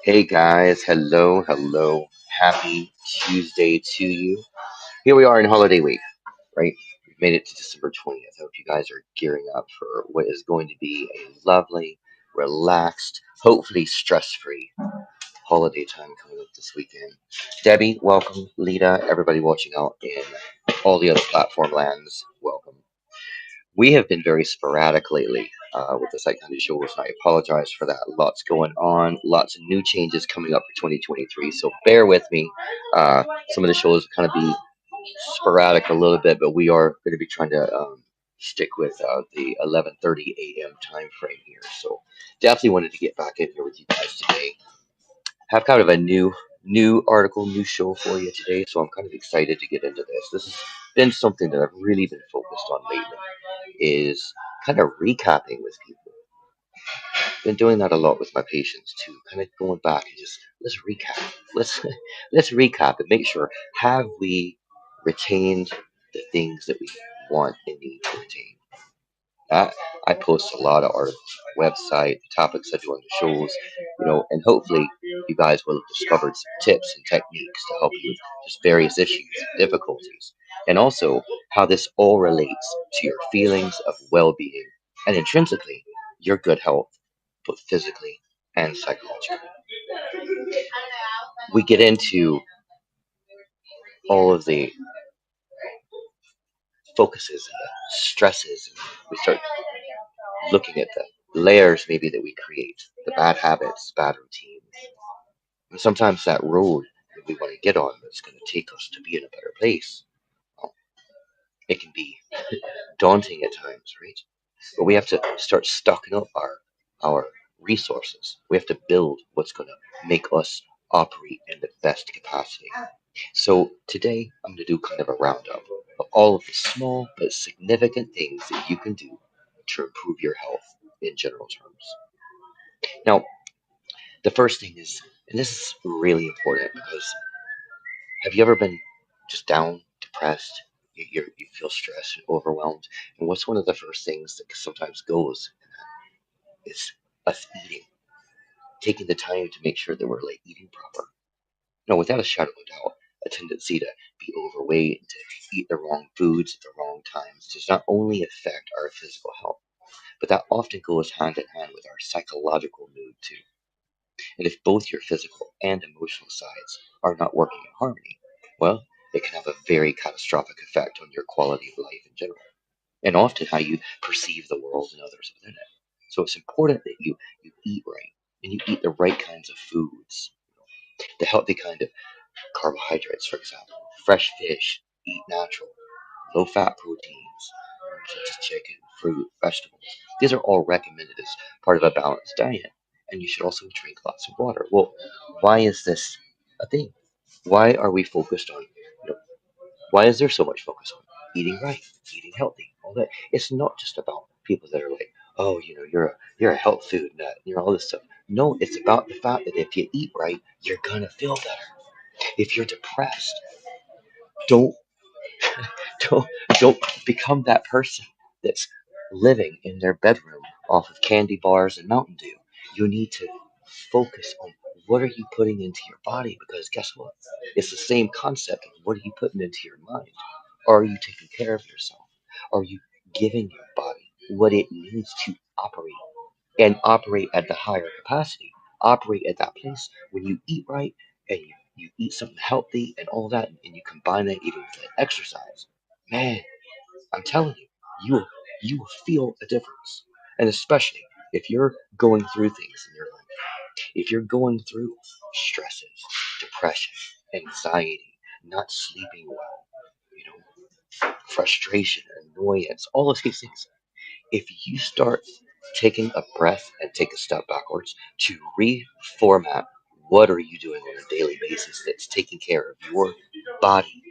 Hey guys, hello. Happy Tuesday to you. Here we are in holiday week, right? We've made it to December 20th. I hope you guys are gearing up for what is going to be a lovely, relaxed, hopefully stress free holiday time coming up this weekend. Debbie, welcome. Lita, everybody watching out in all the other platform lands, welcome. We have been very sporadic lately with the PsychCandy shows, and I apologize for that. Lots going on, lots of new changes coming up for 2023, so bear with me. Some of the shows will kind of be sporadic a little bit, but we are going to be trying to stick with the 11:30 a.m. time frame here. So definitely wanted to get back in here with you guys today. Have kind of a new article, new show for you today, so I'm kind of excited to get into this. This has been something that I've really been focused on lately is kind of recapping with people. Been doing that a lot with my patients too, kind of going back and just let's recap. Let's let's recap and make sure have we retained the things that we want and need to retain. I, I post a lot of articles on my website, the topics I do on the shows, and hopefully you guys will have discovered some tips and techniques to help you with just various issues, difficulties, and also how this all relates to your feelings of well-being and intrinsically your good health, both physically and psychologically. We get into all of the focuses and the stresses, and we start looking at the layers maybe that we create, the bad habits, bad routines. And sometimes that road that we want to get on that's going to take us to be in a better place, well, it can be daunting at times, right? But we have to start stocking up our resources. We have to build what's going to make us operate in the best capacity. So today I'm going to do kind of a roundup of all of the small but significant things that you can do to improve your health in general terms. Now, the first thing is, and this is really important because have you ever been just down, depressed? You feel stressed and overwhelmed. And what's one of the first things that sometimes goes is us eating, taking the time to make sure that we're like eating proper. No, without a shadow of a doubt, a tendency to be overweight and to eat the wrong foods at the wrong times does not only affect our physical health, but that often goes hand in hand with our psychological mood too. And if both your physical and emotional sides are not working in harmony, well, it can have a very catastrophic effect on your quality of life in general, and often how you perceive the world and others within it. So it's important that you eat right and you eat the right kinds of foods, the healthy kind of carbohydrates, for example, fresh fish, eat natural, low fat proteins, such as chicken, fruit, vegetables. These are all recommended as part of a balanced diet. And you should also drink lots of water. Well, why is this a thing? Why are we focused on, why is there so much focus on eating right, eating healthy, all that? It's not just about people that are like, oh, you're a health food nut, all this stuff. No, it's about the fact that if you eat right, you're gonna feel better. If you're depressed, don't don't don't become that person that's living in their bedroom off of candy bars and Mountain Dew. You need to focus on what are you putting into your body because guess what? It's the same concept of what are you putting into your mind. Are you taking care of yourself? Are you giving your body what it needs to operate and operate at the higher capacity? Operate at that place when you eat right and you eat something healthy and all that and you combine that even with that exercise. Man, I'm telling you, you will feel a difference. And especially if you're going through things in your life, if you're going through stresses, depression, anxiety, not sleeping well, frustration, annoyance, all of these things. If you start taking a breath and take a step backwards to reformat what are you doing on a daily basis that's taking care of your body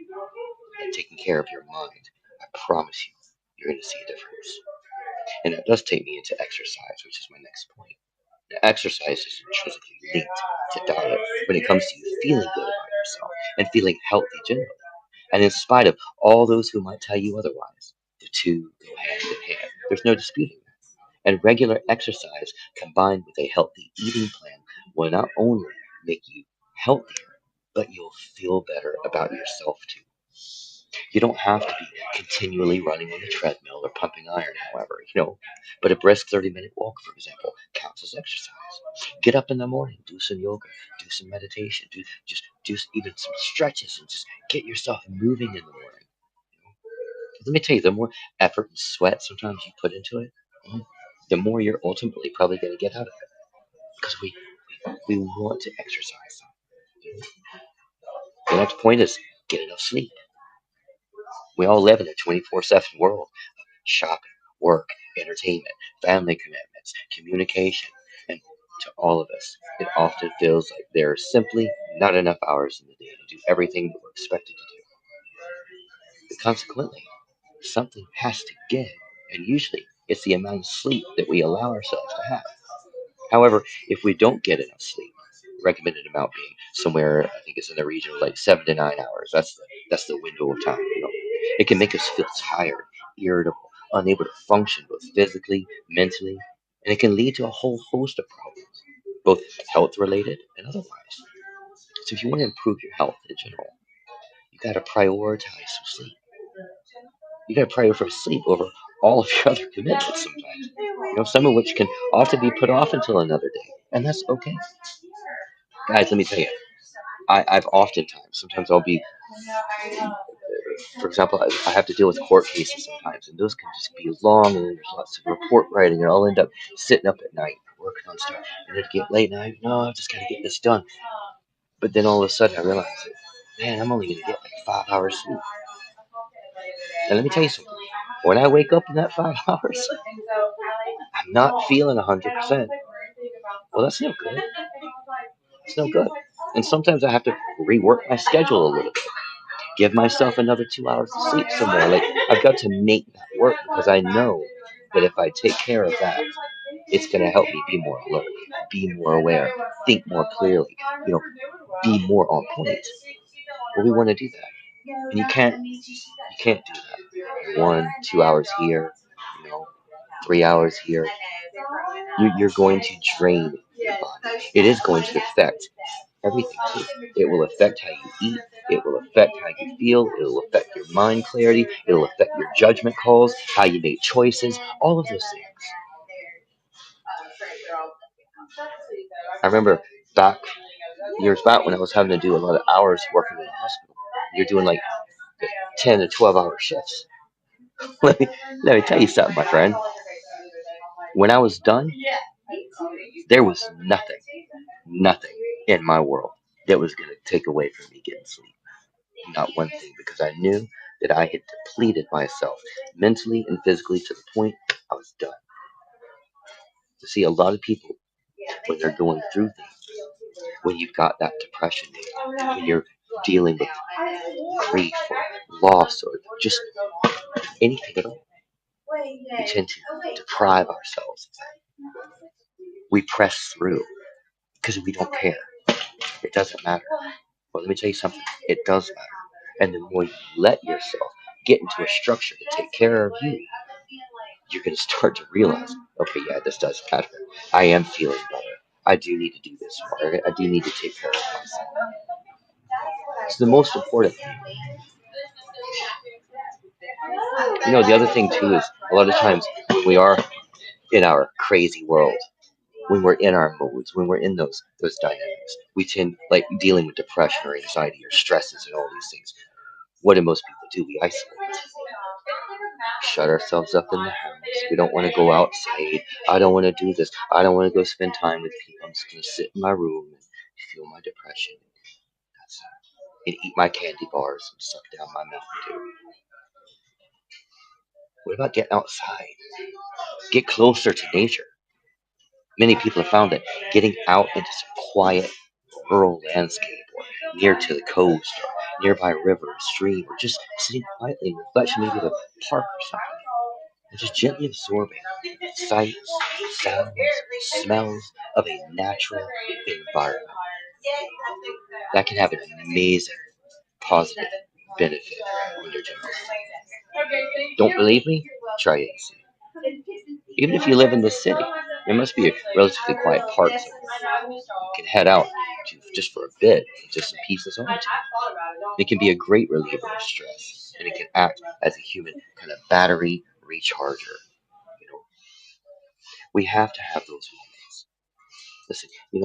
and taking care of your mind, I promise you, you're going to see a difference. And that does take me into exercise, which is my next point. Now, exercise is intrinsically linked to diet when it comes to you feeling good about yourself and feeling healthy generally. And in spite of all those who might tell you otherwise, the two go hand in hand. There's no disputing that. And regular exercise combined with a healthy eating plan will not only make you healthier, but you'll feel better about yourself too. You don't have to be continually running on the treadmill or pumping iron, however. But a brisk 30-minute walk, for example, counts as exercise. Get up in the morning, do some yoga, do some meditation, do even some stretches, and just get yourself moving in the morning. Let me tell you, the more effort and sweat sometimes you put into it, mhm, the more you're ultimately probably going to get out of it. Because we want to exercise. The next point is get enough sleep. We all live in a 24/7 world. Shopping, work, entertainment, family commitments, communication, and to all of us, it often feels like there are simply not enough hours in the day to do everything that we're expected to do. But consequently, something has to give, and usually it's the amount of sleep that we allow ourselves to have. However, if we don't get enough sleep, recommended amount being somewhere, I think it's in the region of like 7 to 9 hours. That's the window of time. It can make us feel tired, irritable, unable to function both physically, mentally, and it can lead to a whole host of problems, both health related and otherwise. So if you want to improve your health in general, you got to prioritize some sleep. You got to prioritize sleep over all of your other commitments sometimes. Some of which can often be put off until another day, and that's okay. Guys, let me tell you, I've oftentimes, sometimes I'll be, for example, I have to deal with court cases sometimes, and those can just be long, and then there's lots of report writing, and I'll end up sitting up at night working on stuff, and it'd get late, and no, I've just got to get this done. But then all of a sudden I realize that, man, I'm only going to get like 5 hours sleep. And let me tell you something. When I wake up in that 5 hours, I'm not feeling 100%. Well, that's no good. It's no good. And sometimes I have to rework my schedule a little bit. Give myself another 2 hours of sleep somewhere. Like, I've got to make that work because I know that if I take care of that, it's going to help me be more alert, be more aware, think more clearly, be more on point. Well, we want to do that. And you can't do that. 1, 2 hours here, you know, 3 hours here. You're going to drain your body. It is going to affect everything too. It will affect how you eat. It will affect how you feel. It will affect your mind clarity. It will affect your judgment calls, how you make choices, all of those things. I remember back years back when I was having to do a lot of hours working in a hospital. You're doing like 10 to 12-hour shifts. let me let me tell you something, my friend. When I was done, there was nothing in my world that was going to take away from me getting sleep. Not one thing, because I knew that I had depleted myself mentally and physically to the point I was done. To see a lot of people, when they're going through things, when you've got that depression, when you're dealing with grief or loss or just anything at all, we tend to deprive ourselves. We press through because we don't care. It doesn't matter. Well, let me tell you something. It does matter. And the more you let yourself get into a structure to take care of you, you're going to start to realize, okay, yeah, this does matter. I am feeling better. I do need to do this more. I do need to take care of myself. It's the most important thing. The other thing too is a lot of times when we are in our crazy world, when we're in our moods, when we're in those dynamics, we tend, like dealing with depression or anxiety or stresses and all these things. What do most people do? We isolate, shut ourselves up in the house. We don't want to go outside. I don't want to do this. I don't want to go spend time with people. I'm just going to sit in my room and feel my depression. That's and eat my candy bars and suck down my Mountain Dew. What about getting outside? Get closer to nature. Many people have found that getting out into some quiet rural landscape or near to the coast or nearby river or stream or just sitting quietly in reflection, maybe at a park or something, and just gently absorbing sights, sounds, smells of a natural environment. That can have an amazing positive benefit on your general health. Don't believe me? Try it and see. Even if you live in the city, There must be a relatively quiet park somewhere. You can head out to just for a bit, just some peace and solitude. It can be a great reliever of stress, and it can act as a human kind of battery recharger. You know, we have to have those moments. Listen, I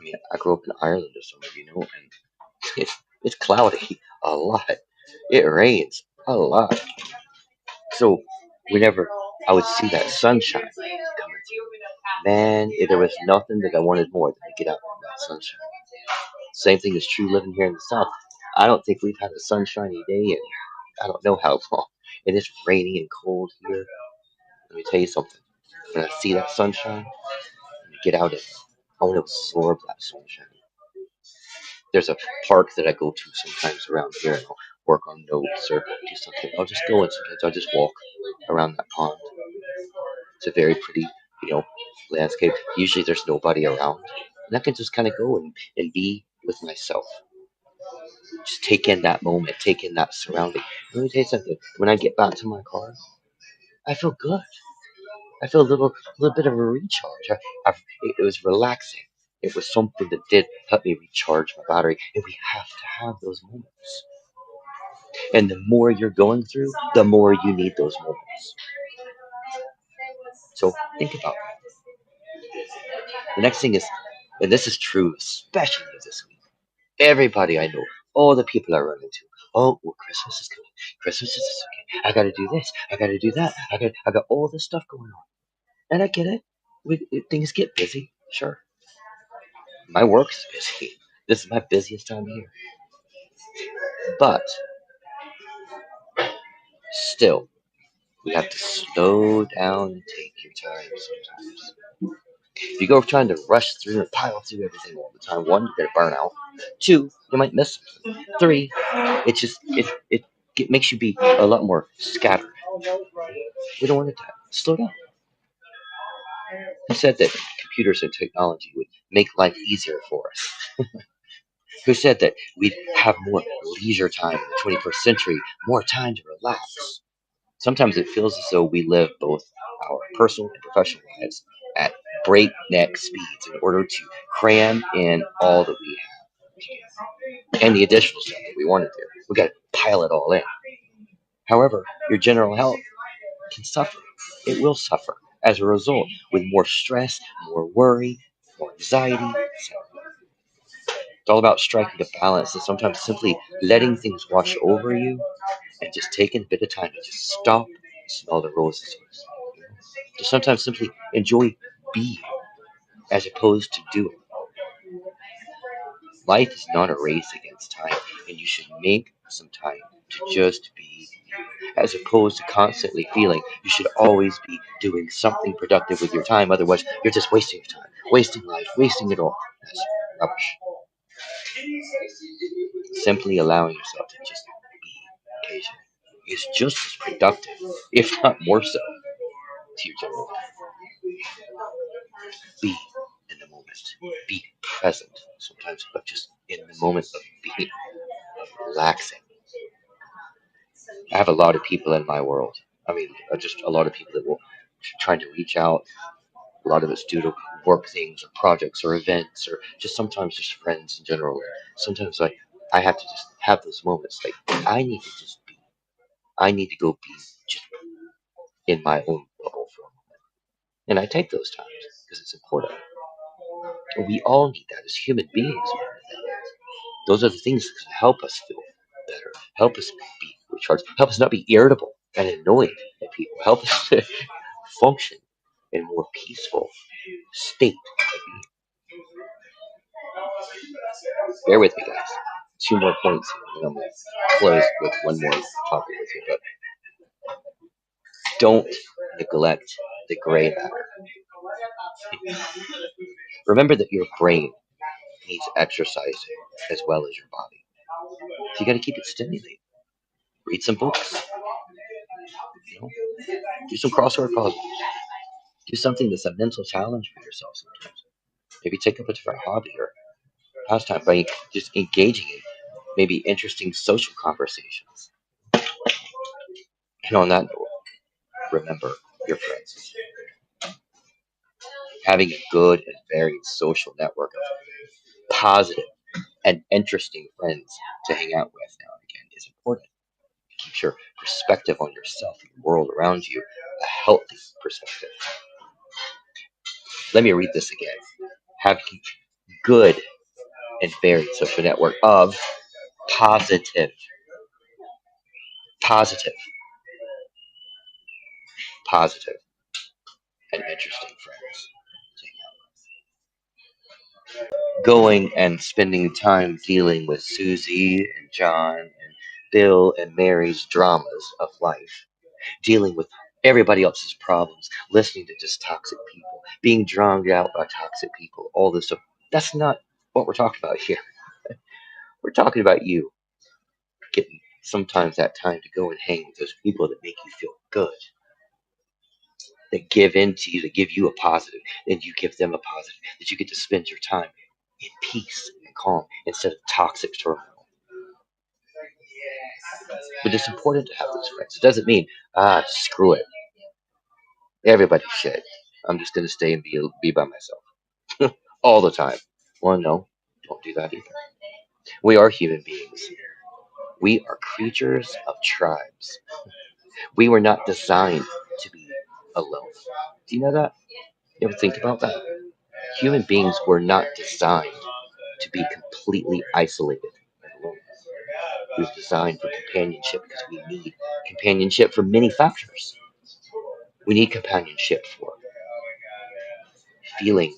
mean, I grew up in Ireland, as some of you know, and it's cloudy a lot. It rains a lot. So whenever I would see that sunshine coming through, man, there was nothing that I wanted more than to get out in that sunshine. Same thing is true living here in the South. I don't think we've had a sunshiny day in I don't know how long. And it's rainy and cold here. Let me tell you something. When I see that sunshine, I get out in it. I want to absorb that sunshine. There's a park that I go to sometimes around here, and I'll work on notes or do something. I'll just go and sometimes I'll just walk around that pond. It's a very pretty, you know, landscape. Usually there's nobody around. And I can just kind of go and be with myself. Just take in that moment, take in that surrounding. Let me tell you something. When I get back to my car, I feel good. I feel a little bit of a recharge. It was relaxing. It was something that did help me recharge my battery. And we have to have those moments. And the more you're going through, the more you need those moments. So think about it. The next thing is, and this is true, especially this week. Everybody I know, all the people I run into, oh, well, Christmas is coming. Christmas is okay. I got to do this. I got to do that. I got all this stuff going on, and I get it. Things get busy, sure. My work's busy. This is my busiest time of year, but still, we have to slow down and take your time sometimes. If you go trying to rush through and pile through everything all the time, one, you're gonna burn out. Two, you might miss something. Three, it makes you be a lot more scattered. We don't want it to slow down. Who said that computers and technology would make life easier for us? Who said that we'd have more leisure time in the 21st century, more time to relax? Sometimes it feels as though we live both our personal and professional lives at breakneck speeds in order to cram in all that we have and the additional stuff that we want to do. We got to pile it all in. However, your general health can suffer. It will suffer as a result with more stress, more worry, more anxiety, etc. It's all about striking a balance and sometimes simply letting things wash over you and just taking a bit of time to just stop and smell the roses. Just sometimes simply enjoy being as opposed to doing. Life is not a race against time, and you should make some time to just be as opposed to constantly feeling you should always be doing something productive with your time. Otherwise, you're just wasting your time, wasting life, wasting it all. That's rubbish. Simply allowing yourself to just be occasionally is just as productive, if not more so, to your general be in the moment, be present sometimes, but just in the moment of being, of relaxing. I have a lot of people in my world. I mean, just a lot of people that will trying to reach out. A lot of it's due to work things or projects or events or just sometimes just friends in general. Sometimes I have to just have those moments. Like I need to just be. I need to go be just in my own bubble for a moment. And I take those times because it's important. And we all need that as human beings. Those are the things that help us feel better, help us be recharged, help us not be irritable and annoyed at people, help us to function in a more peaceful state. Bear with me, guys. Two more points here, and I'm going to close with one more topic with you. But don't neglect the gray matter. Remember that your brain needs exercising as well as your body. So you got to keep it stimulated. Read some books. You know, do some crossword puzzles. Do something that's a mental challenge for yourself sometimes. Maybe take up a different hobby or pastime by just engaging in maybe interesting social conversations. And on that note, remember your friends. Having a good and varied social network of positive and interesting friends to hang out with now and again is important. Keep your perspective on yourself and the world around you a healthy perspective. Let me read this again. Having good and varied social network of positive, positive, positive, and interesting friends. Going and spending time dealing with Susie and John and Bill and Mary's dramas of life, dealing with everybody else's problems, listening to just toxic people, being drowned out by toxic people, all this stuff. That's not what we're talking about here. We're talking about you getting sometimes that time to go and hang with those people that make you feel good, that give in to you, that give you a positive, and you give them a positive, that you get to spend your time in peace and calm instead of toxic turmoil. But it's important to have those friends. It doesn't mean, screw it. Everybody should. I'm just going to stay and be by myself all the time. Well, no, don't do that either. We are human beings. We are creatures of tribes. We were not designed to be alone. Do you know that? You ever think about that? Human beings were not designed to be completely isolated and alone. We were designed for companionship because we need companionship for many factors. We need companionship for feeling,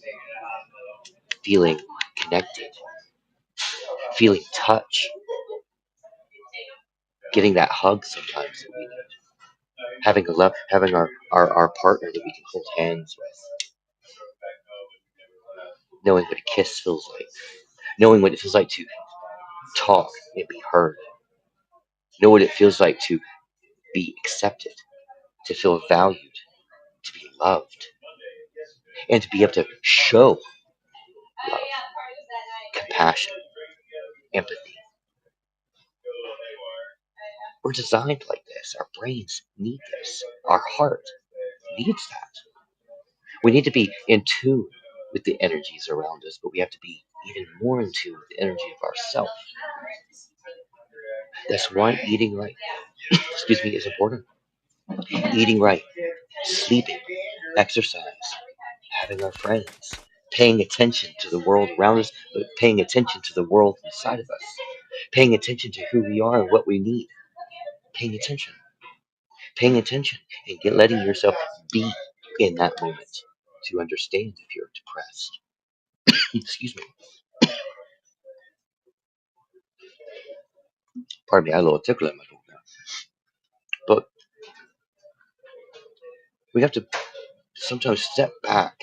feeling connected, feeling touch, getting that hug sometimes that we need, having a love, having our partner that we can hold hands with, knowing what a kiss feels like, knowing what it feels like to talk and be heard, know what it feels like to be accepted, to feel valued, to be loved, and to be able to show love, compassion, empathy. We're designed like this. Our brains need this. Our heart needs that. We need to be in tune with the energies around us, but we have to be even more in tune with the energy of ourself. That's why eating right, excuse me, is important. Eating right, sleeping, exercise, having our friends, paying attention to the world around us, but paying attention to the world inside of us, paying attention to who we are and what we need, paying attention, paying attention, and letting yourself be in that moment to understand if you're depressed. Excuse me. Pardon me, I had a little tickle in my throat now. But we have to sometimes step back.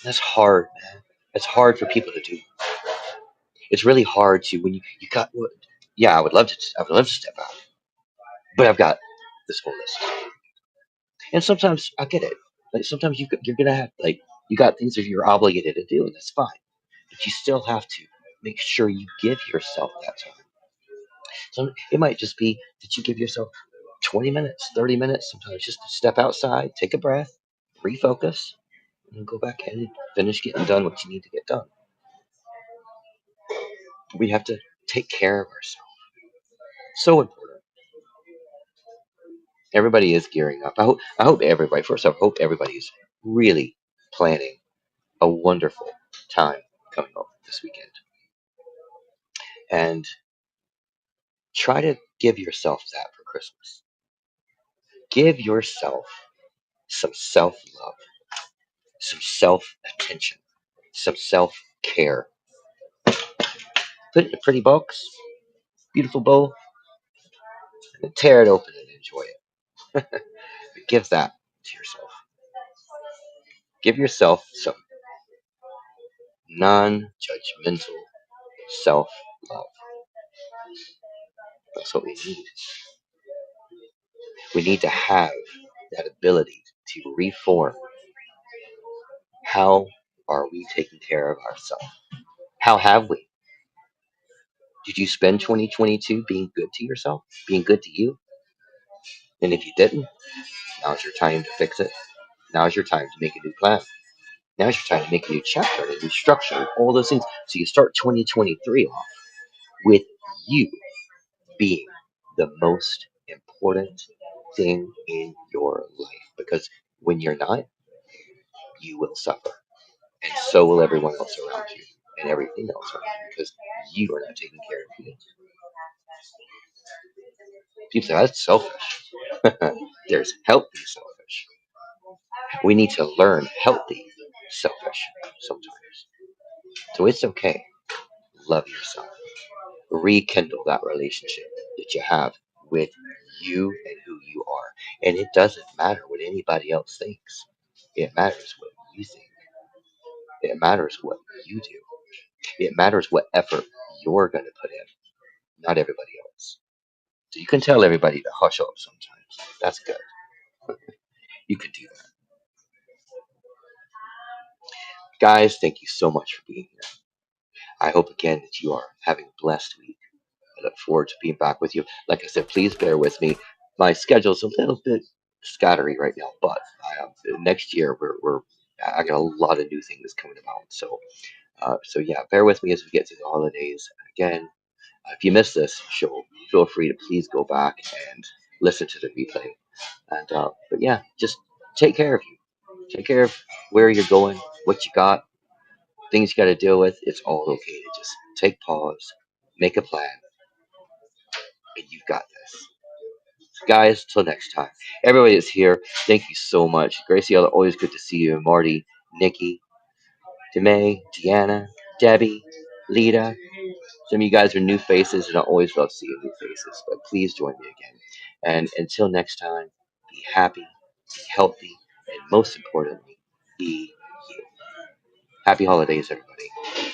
That's hard, man. It's hard for people to do. It's really hard to when you got what. Yeah, I would love to step out, but I've got this whole list. And sometimes I get it. Like sometimes you're gonna have like you got things that you're obligated to do, and that's fine. But you still have to make sure you give yourself that time. So it might just be that you give yourself 20 minutes, 30 minutes, sometimes just to step outside, take a breath, refocus, and go back in and finish getting done what you need to get done. We have to take care of ourselves. So important. Everybody is gearing up. I hope everybody, first off, I hope everybody's really planning a wonderful time coming up this weekend. And try to give yourself that for Christmas. Give yourself some self love, some self attention, some self care. Put it in a pretty box, beautiful bowl, and tear it open and enjoy it. But give that to yourself. Give yourself some non judgmental self love. That's what we need. We need to have that ability to reform. How are we taking care of ourselves? How have we? Did you spend 2022 being good to yourself, being good to you? And if you didn't, now's your time to fix it. Now's your time to make a new plan. Now you're trying to make a new chapter, a new structure, all those things. So you start 2023 off with you being the most important thing in your life. Because when you're not, you will suffer. And so will everyone else around you and everything else around you because you are not taking care of you. People say, that's selfish. There's healthy selfish. We need to learn healthy selfish sometimes. So it's okay. Love yourself. Rekindle that relationship that you have with you and who you are. And it doesn't matter what anybody else thinks. It matters what you think. It matters what you do. It matters what effort you're going to put in, not everybody else. So you can tell everybody to hush up sometimes. That's good. You can do that. Guys, thank you so much for being here. I hope again that you are having a blessed week. I look forward to being back with you. Like I said, please bear with me. My schedule's a little bit scattery right now, but next year I got a lot of new things coming about. So yeah, bear with me as we get to the holidays. Again, if you missed this show, feel free to please go back and listen to the replay. And but yeah, just take care of you. Take care of where you're going, what you got, things you got to deal with. It's all okay to just take pause, make a plan, and you've got this. Guys, till next time. Everybody that's here, thank you so much. Gracie, always good to see you. Marty, Nikki, Demay, Deanna, Debbie, Lita. Some of you guys are new faces, and I always love seeing new faces. But please join me again. And until next time, be happy, be healthy, and most importantly, be you. Happy holidays, everybody.